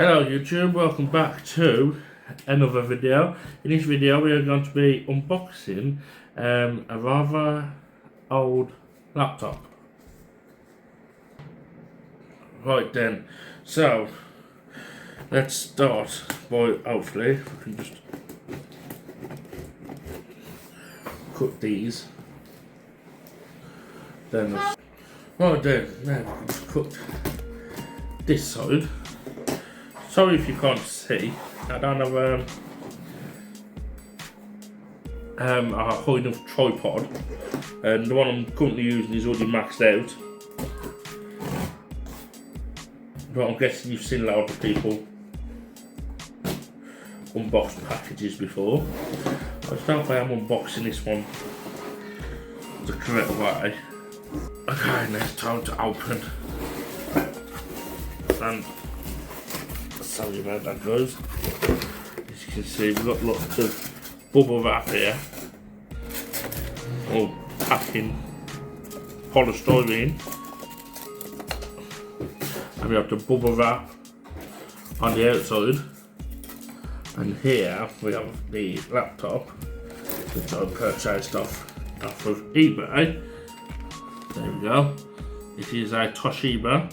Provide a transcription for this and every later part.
Hello YouTube, welcome back to another video. In this video we are going to be unboxing a rather old laptop. Right then, so let's start by hopefully we can just cut these. Then right then, now we can just cut this side. Sorry if you can't see, I don't have a high enough tripod, and the one I'm currently using is already maxed out. But I'm guessing you've seen a lot of people unbox packages before. I just don't know if I am unboxing this one the correct way. Okay, now it's time to open. And sorry about that, guys. As you can see, we've got lots of bubble wrap here, or packing polystyrene, and we have the bubble wrap on the outside, and here we have the laptop which I purchased off of eBay. There we go. This is a Toshiba.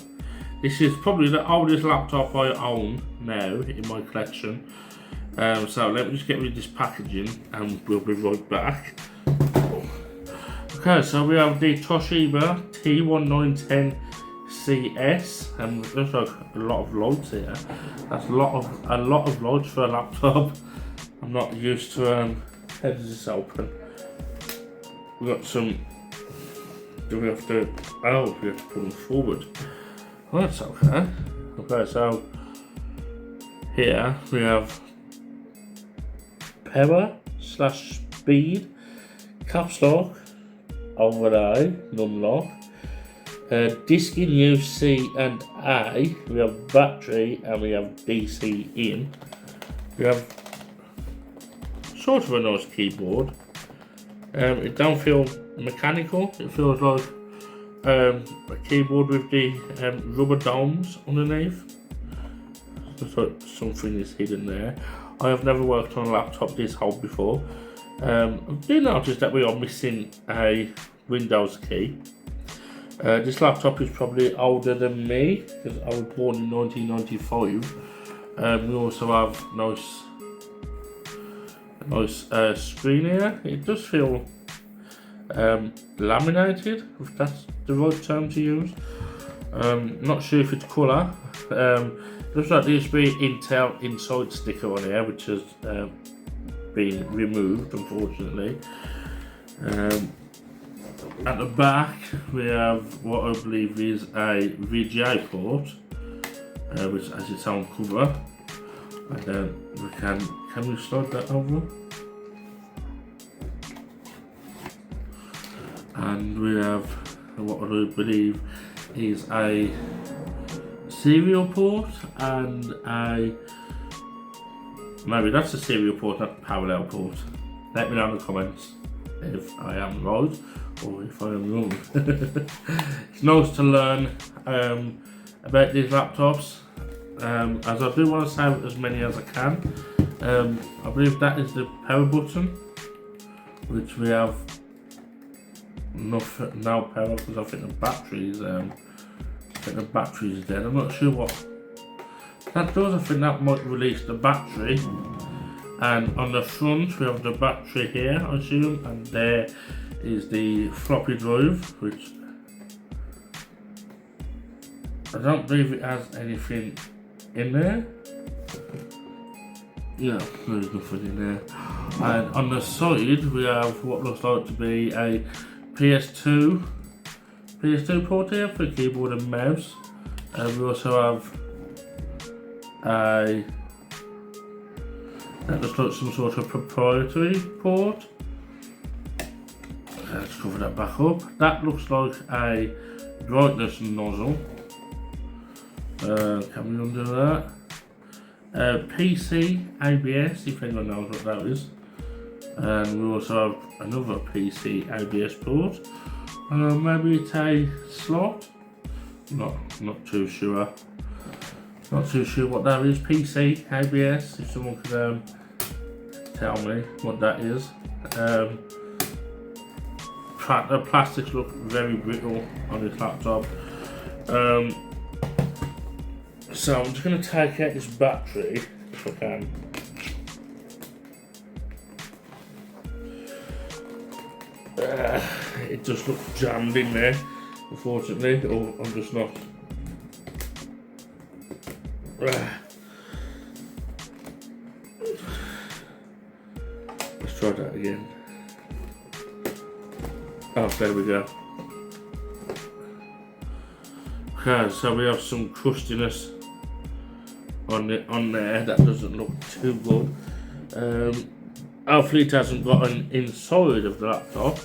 This is probably the oldest laptop I own now in my collection. So let me just get rid of this packaging and we'll be right back. Okay, so we have the Toshiba T1910CS, and there's like a lot of lights here. That's a lot of lights for a laptop. I'm not used to how does this open? We got some. Do we have to? Oh, we have to put them forward. Well, that's okay. Okay, so here we have power / speed, caps lock, overlay, num lock, disk in use C and A. We have battery and we have DC in. We have sort of a nice keyboard. It don't feel mechanical. It feels like a keyboard with the rubber domes underneath. Looks like something is hidden there. I have never worked on a laptop this old before. I do notice that we are missing a Windows key. This laptop is probably older than me because I was born in 1995. We also have nice screen here. It does feel laminated, if that's the right term to use. Not sure if it's colour. Looks like there used to be Intel Inside sticker on here, which has been removed, unfortunately. At the back we have what I believe is a VGA port, which has its own cover. And then we can we slide that over? And we have what I believe is a serial port and a, maybe that's a serial port, not a parallel port. Let me know in the comments if I am right or if I am wrong. It's nice to learn about these laptops, as I do want to save as many as I can. I believe that is the power button, which we have no power because I think the battery is dead. I'm not sure what that does. I think that might release the battery. And on the front we have the battery here, I assume, and there is the floppy drive, which I don't believe it has anything in there. Yeah, there's nothing in there. And on the side we have what looks like to be a PS2 port here for keyboard and mouse. And we also have that looks like some sort of proprietary port. Let's cover that back up. That looks like a brightness nozzle. Can we undo that? PC ABS, if anyone knows what that is. And we also have another PC ABS port. Maybe it's a slot. Not too sure. Not too sure what that is. PC, ABS, if someone could tell me what that is. The plastics look very brittle on this laptop. So I'm just going to take out this battery if I can. It just looks jammed in there, unfortunately, or I'm just not. Let's try that again. Oh, there we go. Okay, so we have some crustiness on there. That doesn't look too good. Hopefully it hasn't gotten inside of the laptop.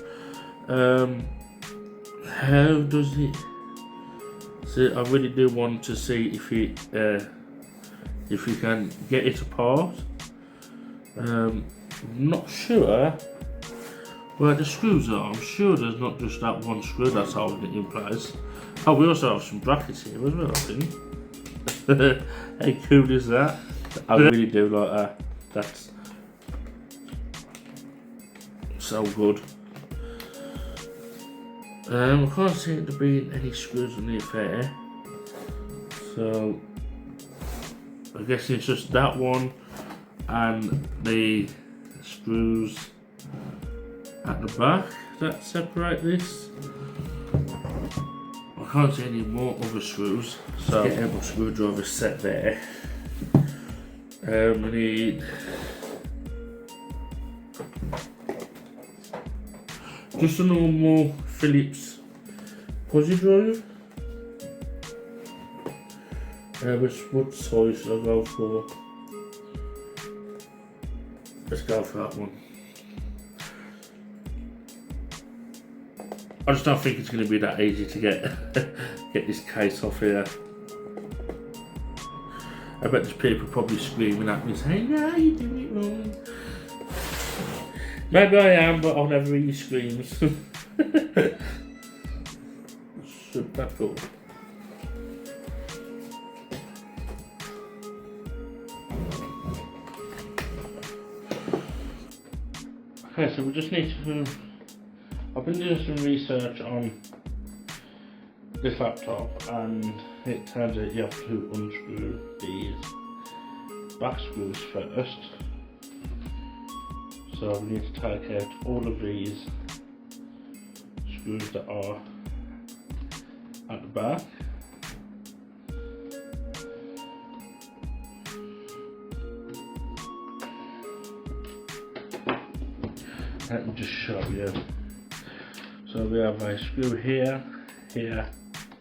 How does it? So I really do want to see if you can get it apart. I'm not sure where the screws are. I'm sure there's not just that one screw that's holding it in place. Oh, we also have some brackets here as well, I think. How cool is that? I really do like that. That's so good. I can't seem to be any screws underneath there. So I guess it's just that one and the screws at the back that separate this. I can't see any more other screws, so get a screwdriver set there. We need just a normal Phillips fuzzy drive. What size should I go for? Let's go for that one. I just don't think it's going to be that easy to get this case off here. I bet there's people probably screaming at me saying, "No, you did it wrong." Maybe I am, but I'll never hear your screams. Should back up. Okay, so we just need to. I've been doing some research on this laptop, and it turns out you have to unscrew these back screws first. So we need to take out all of these screws that are at the back. Let me just show you. So we have a screw here, here,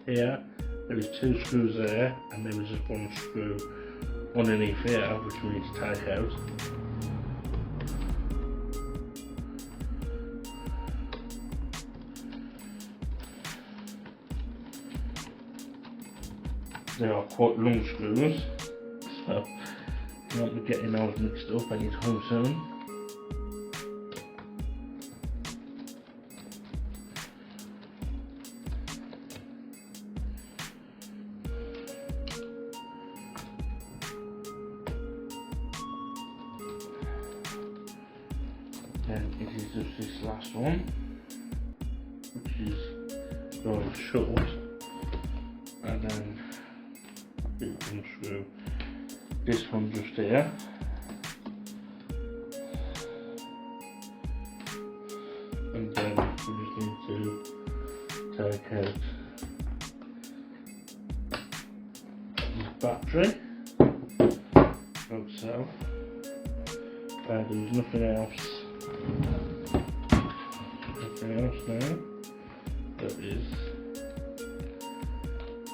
here. There is two screws there, and there is just one screw underneath here, which we need to take out. They are quite long screws, so you won't be getting those mixed up anytime soon. And it is just this last one, which is very short, and then we unscrew this one just here, and then we just need to take out this battery, like so. There's nothing else. Nothing else now.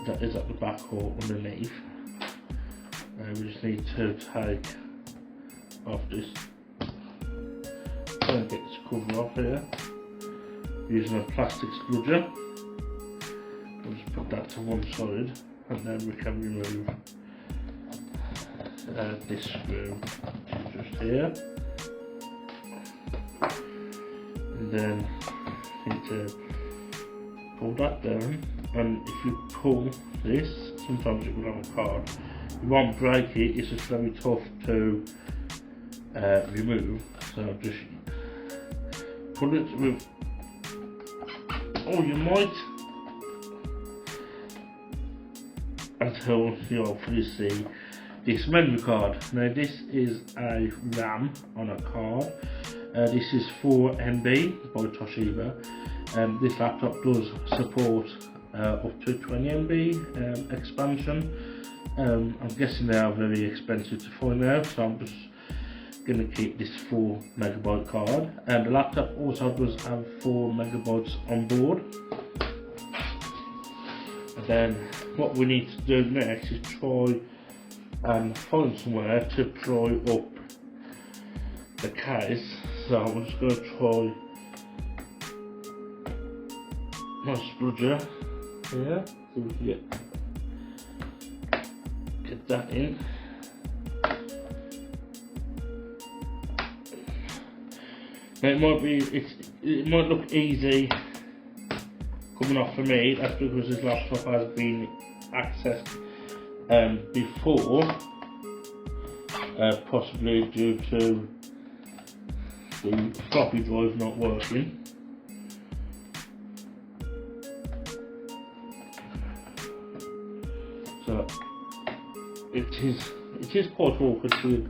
That is at the back or underneath. We just need to take off this. Try and get this cover off here using a plastic screwdriver. We'll just put that to one side, and then we can remove this screw, which is just here. And then you need to pull that down, and if you pull this, sometimes it will have a card, You won't break it, it's just very tough to remove. So just put it with all your might until you hopefully see this memory card. Now this is a RAM on a card. This is 4 MB by Toshiba. This laptop does support up to 20 MB expansion. I'm guessing they are very expensive to find out, so I'm just going to keep this 4 MB card. And the laptop also does have 4 MB on board. And then what we need to do next is try and find somewhere to pry up the case. So I'm just going to try my spludger here, so we can get that in. Now it might look easy coming off for me. That's because this laptop has been accessed before, possibly due to the floppy drive not working. So it is quite awkward to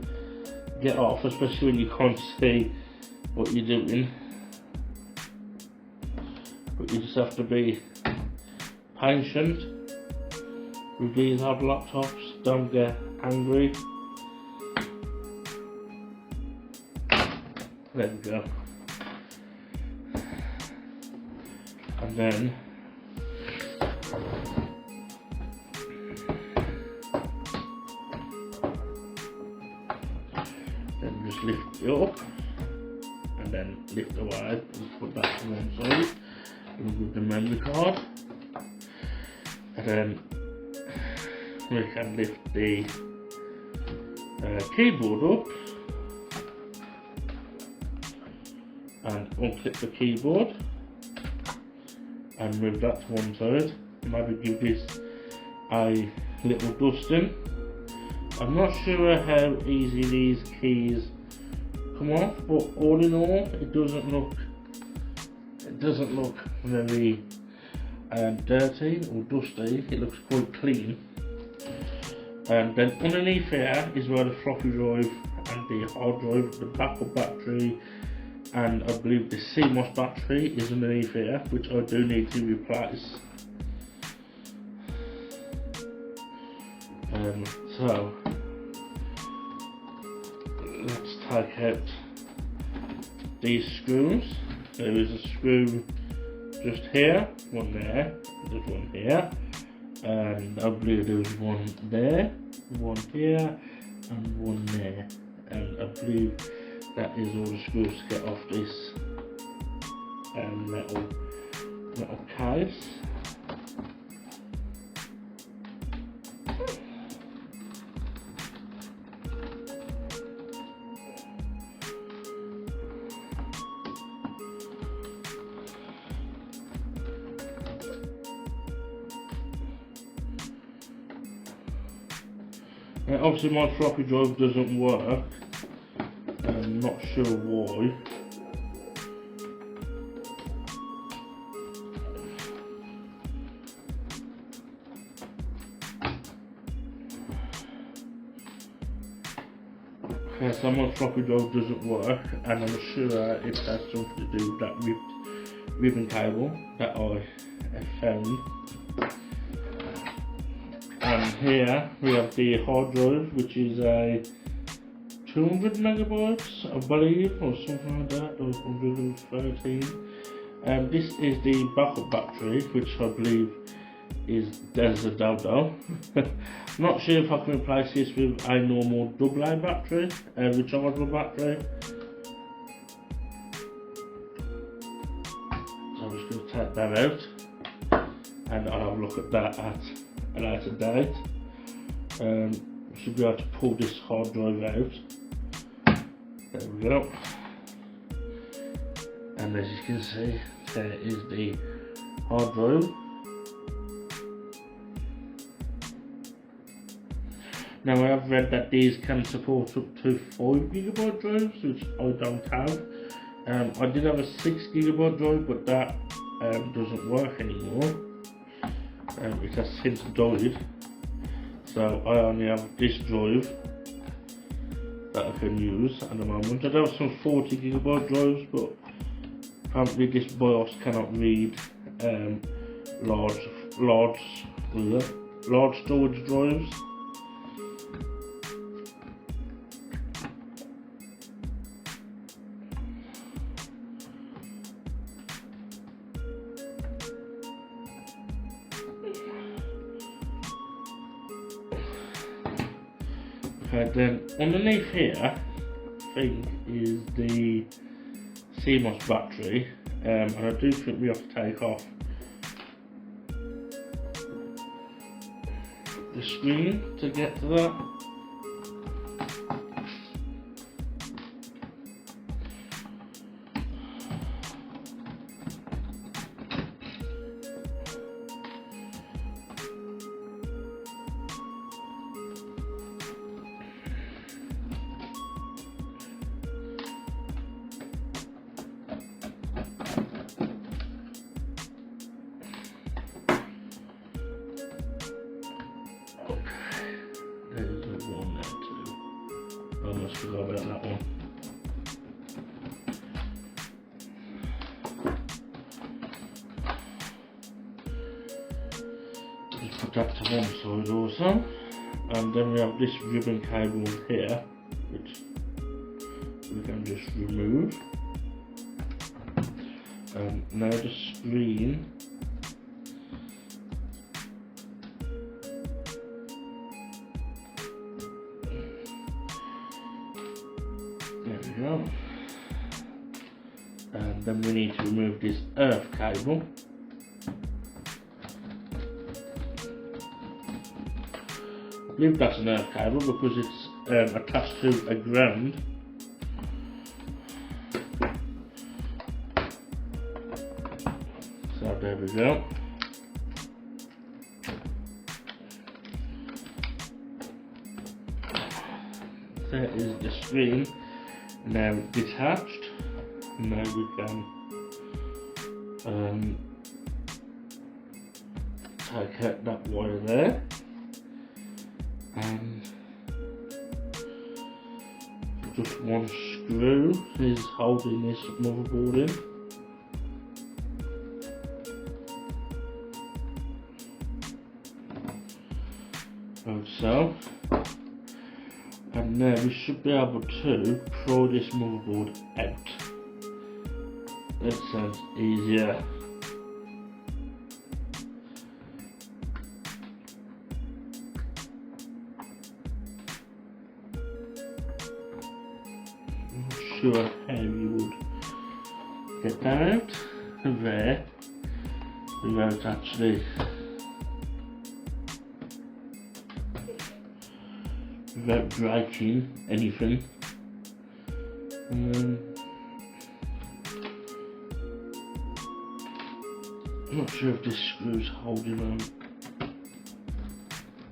get off, especially when you can't see what you're doing. But you just have to be patient with these hard laptops. Don't get angry. There we go. And then just lift it up and then lift away and put that to one side. Remove the memory card, and then we can lift the keyboard up and unclip the keyboard and move that to one side. Maybe give this a little dusting. I'm not sure how easy these keys come off, but all in all, it doesn't look very dirty or dusty. It looks quite clean. And then underneath here is where the floppy drive and the hard drive, the backup battery, and I believe the CMOS battery is underneath here, which I do need to replace. So let's take out these screws. There is a screw just here, one there, there's one here, and I believe there's one there, one here, and one there. And I believe that is all the screws to get off this metal case. Obviously my floppy drive doesn't work. I'm not sure why. Okay, so my floppy drive doesn't work, and I'm sure it has something to do with that ribbon cable that I have found. And here we have the hard drive, which is a 200 megabytes, I believe, or something like that, or 113. This is the backup battery, which I believe is Disassembly. Not sure if I can replace this with a normal AA battery, a rechargeable battery. So I'm just going to take that out, and I'll have a look at that at a later date. Should be able to pull this hard drive out. There we go. And as you can see, there is the hard drive. Now I have read that these can support up to 5GB drives, which I don't have. I did have a 6GB drive, but that doesn't work anymore. It has since died. So I only have this drive that I can use at the moment. I do have some 40GB drives, but apparently this BIOS cannot read large storage drives. Okay, then underneath here, I think is the CMOS battery, and I do think we have to take off the screen to get to that. There's the one there too. I almost forgot about that one. Let's put that to one side also. And then we have this ribbon cable here, which we can just remove. Now the screen. There we go. And then we need to remove this earth cable. I believe that's an earth cable because it's attached to a ground. So there we go. There is the screen now detached. Now we can take out that wire there, and just one screw is holding this motherboard in. Like so. And now we should be able to pry this motherboard out. That sounds easier. I'm not sure how you would get that out there without actually without breaking anything. I'm not sure if this screw's holding on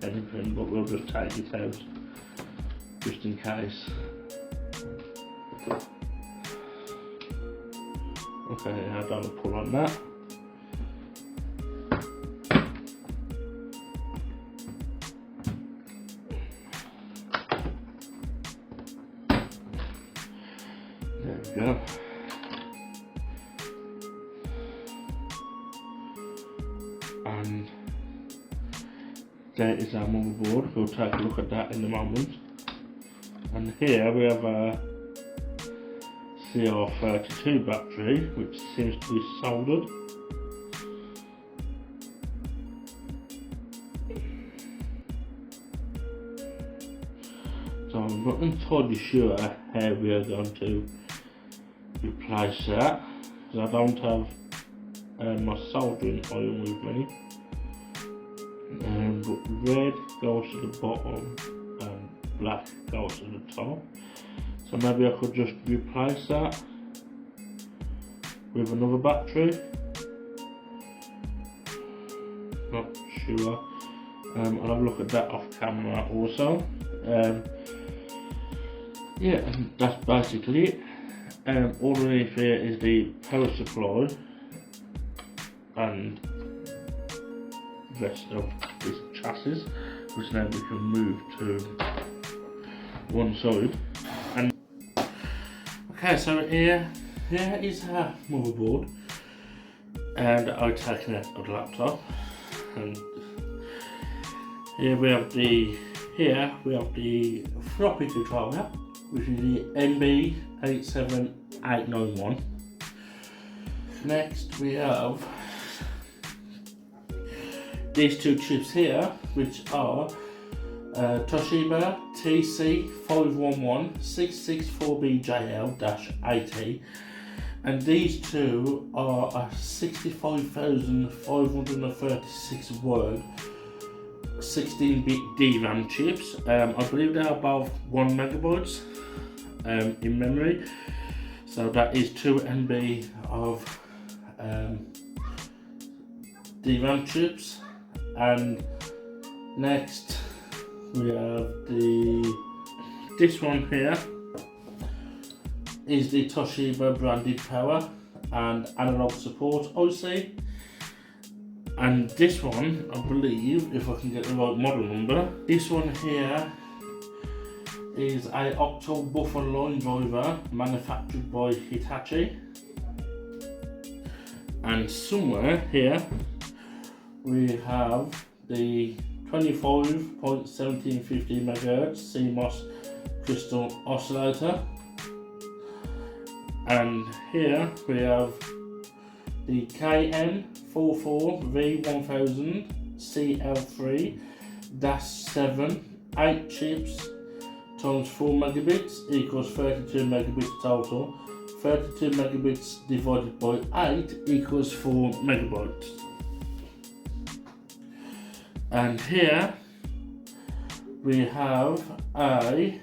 anything, but we'll just take it out just in case. Okay, I don't pull on that. There we go. And there is our motherboard. We'll take a look at that in a moment. And here we have a CR32 battery, which seems to be soldered. So I'm not entirely sure how we are going to replace that, because I don't have my soldering iron with me. But red goes to the bottom and black goes to the top. So maybe I could just replace that with another battery. Not sure. I'll have a look at that off camera also. Yeah, and that's basically it. All underneath here is the power supply and the rest of this chassis, which now we can move to one side. And okay, so here is our motherboard, and I've taken out of the laptop, and here we have the floppy controller, which is the MB87891. Next we have these two chips here, which are Toshiba TC511664BJL-80, and these two are a 65,536 word 16-bit DRAM chips. I believe they are both 1 megabytes in memory, so that is 2 MB of DRAM chips. And next we have this one here is the Toshiba branded power and analog support IC. And this one, I believe, if I can get the right model number, this one here is a octal buffer line driver manufactured by Hitachi. And somewhere here we have the 25.1750 MHz CMOS crystal oscillator. And here we have the KM44V1000 CL3-7 8 chips times 4 megabits equals 32 megabits total. 32 megabits divided by 8 equals 4 megabytes. And here we have a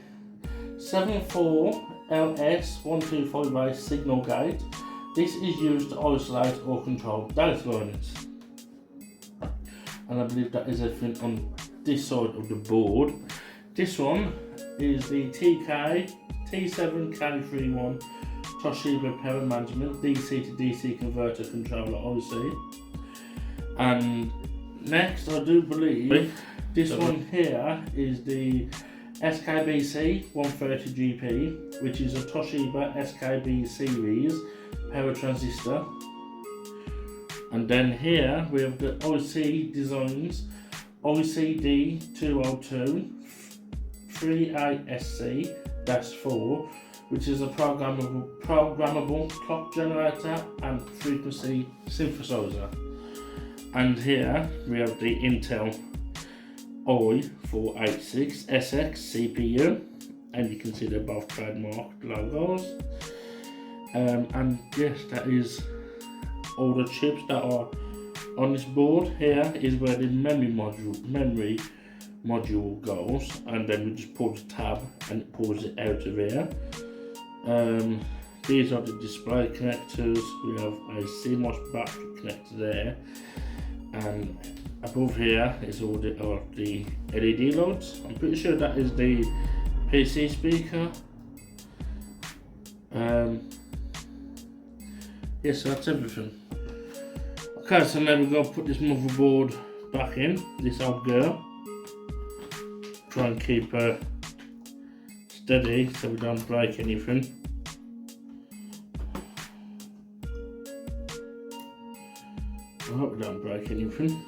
74LS1258 signal gate. This is used to isolate or control data lines. And I believe that is everything on this side of the board. This one is the T7K31 Toshiba Power Management DC to DC converter controller IC. And next, I do believe this one here is the SKBC 130GP, which is a Toshiba SKB series power transistor. And then here we have the IC Designs ICD202 3ASC-4, which is a programmable clock generator and frequency synthesizer. And here we have the Intel i486SX CPU, and you can see they're both trademark logos. And yes, that is all the chips that are on this board. Here is where the memory module goes, and then we just pull the tab and it pulls it out of here. These are the display connectors. We have a CMOS battery connector there, and above here is all the LED lights. I'm pretty sure that is the PC speaker. Yes, so that's everything. Okay, so now we're going to put this motherboard back in, this old girl. Try and keep her steady so we don't break anything. I hope we don't break anything.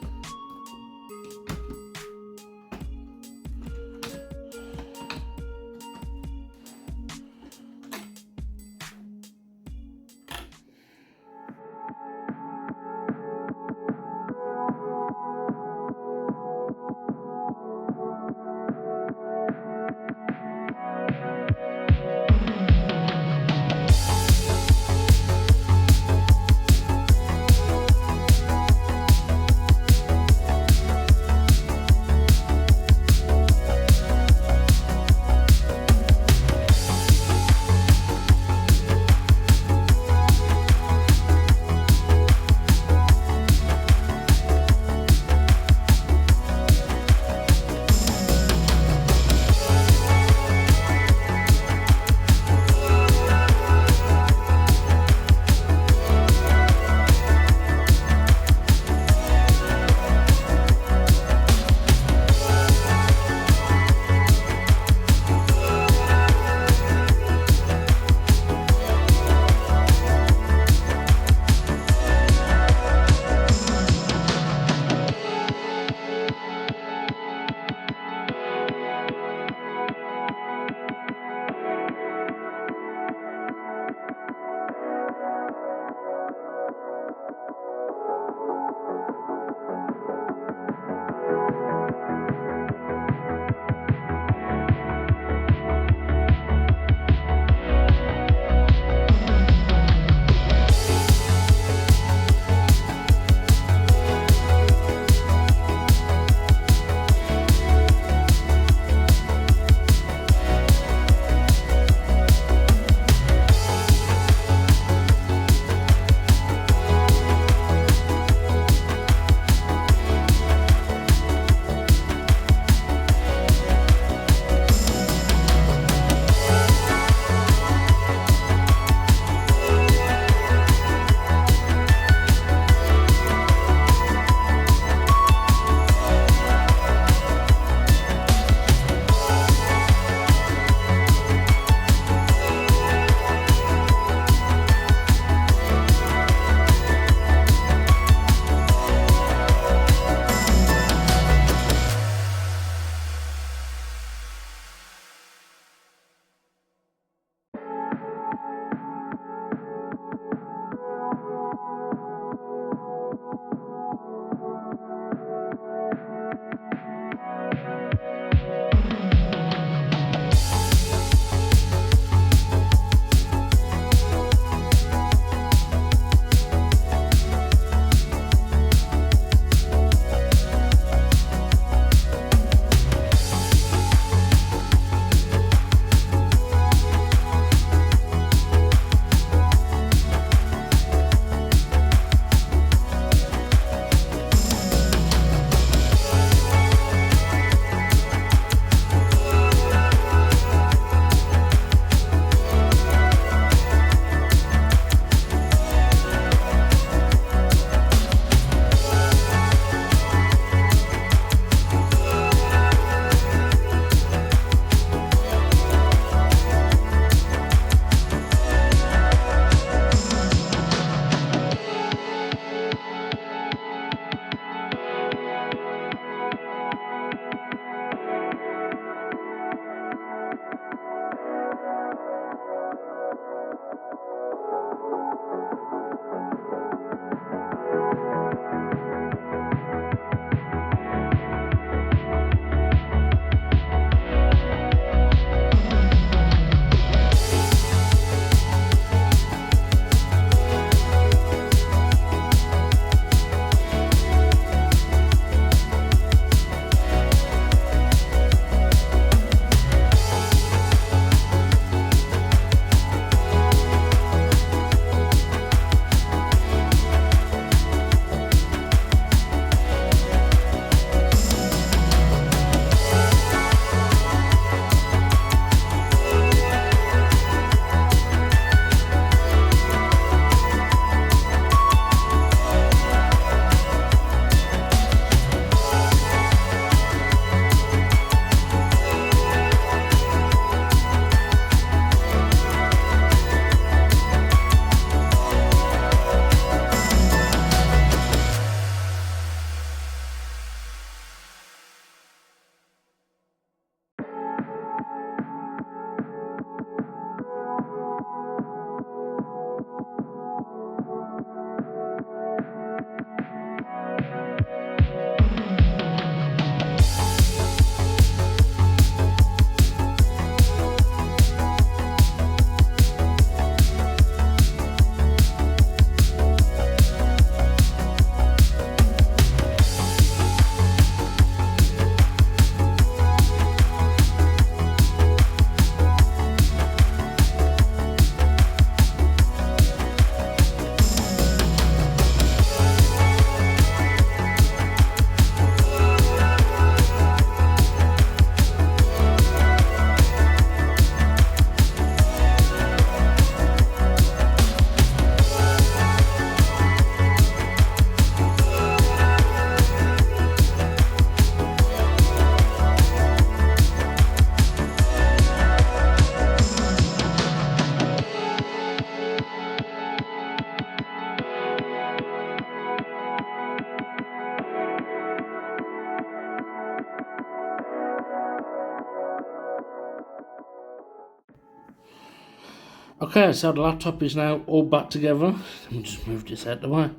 Okay, so the laptop is now all back together. Let me just move this out of the way.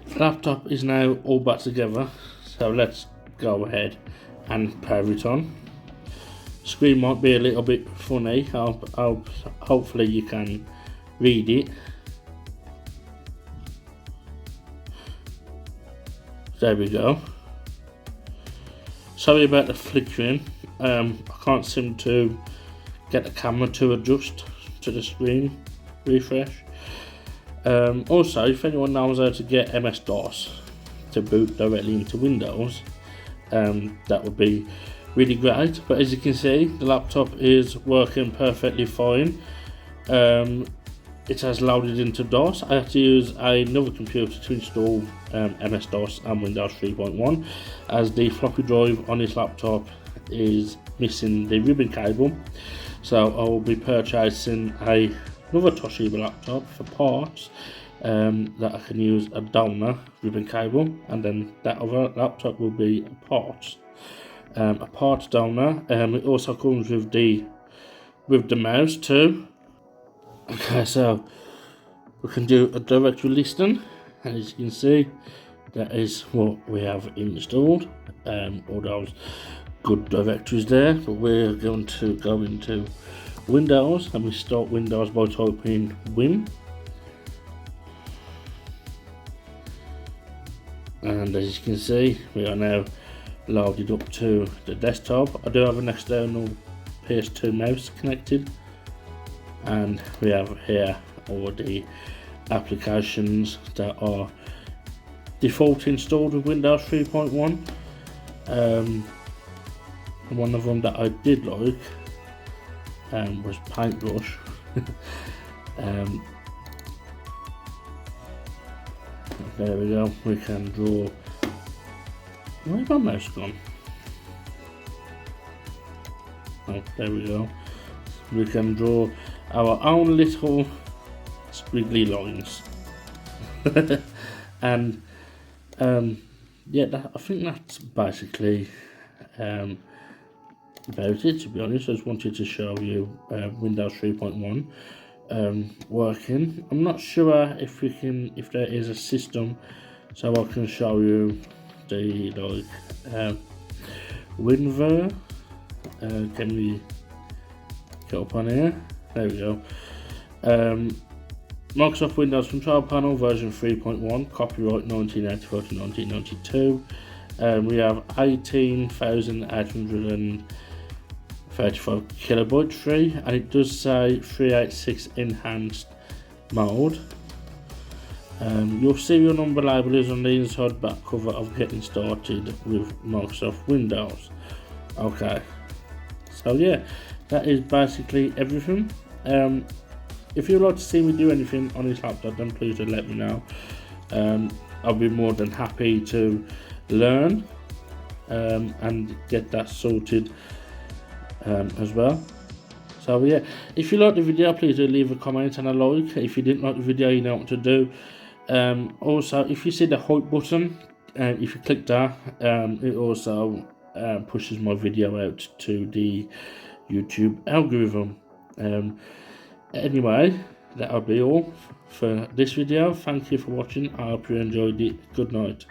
The laptop is now all back together, so let's go ahead and power it on. Screen might be a little bit funny. Hopefully you can read it. There we go. Sorry about the flickering. I can't seem to get the camera to adjust to the screen refresh. Also, if anyone knows how to get MS-DOS to boot directly into Windows, that would be really great. But as you can see, the laptop is working perfectly fine. It has loaded into DOS. I have to use another computer to install MS-DOS and Windows 3.1, as the floppy drive on this laptop is missing the ribbon cable. So I will be purchasing another Toshiba laptop for parts that I can use a donor ribbon cable, and then that other laptop will be a parts donor. It also comes with the mouse too. Okay, so we can do a directory listing, and as you can see, that is what we have installed. All those good directories there, but we're going to go into Windows, and we start Windows by typing Win. And as you can see, we are now loaded up to the desktop. I do have an external PS2 mouse connected, and we have here all the applications that are default installed with Windows 3.1. One of them that I did like was Paintbrush. There we go, we can draw. Where's my mouse gone? Oh, there we go. We can draw our own little squiggly lines. And yeah, I think that's basically about it, to be honest. I just wanted to show you Windows 3.1 working. I'm not sure if there is a system so I can show you the WinVer. Can we get up on here? There we go. Microsoft Windows Control Panel version 3.1, copyright 1984 to 1992. We have 18,835 kilobyte free, and it does say 386 enhanced mode. Your serial number label is on the inside back cover of Getting Started with Microsoft Windows. Okay, so yeah, that is basically everything. If you'd like to see me do anything on this laptop, then please do let me know. I'll be more than happy to learn and get that sorted as well. So yeah, if you like the video, please do leave a comment and a like. If you didn't like the video, you know what to do. Also, if you see the hype button, if you click that, it also pushes my video out to the YouTube algorithm. Anyway, that'll be all for this video. Thank you for watching. I hope you enjoyed it. Good night.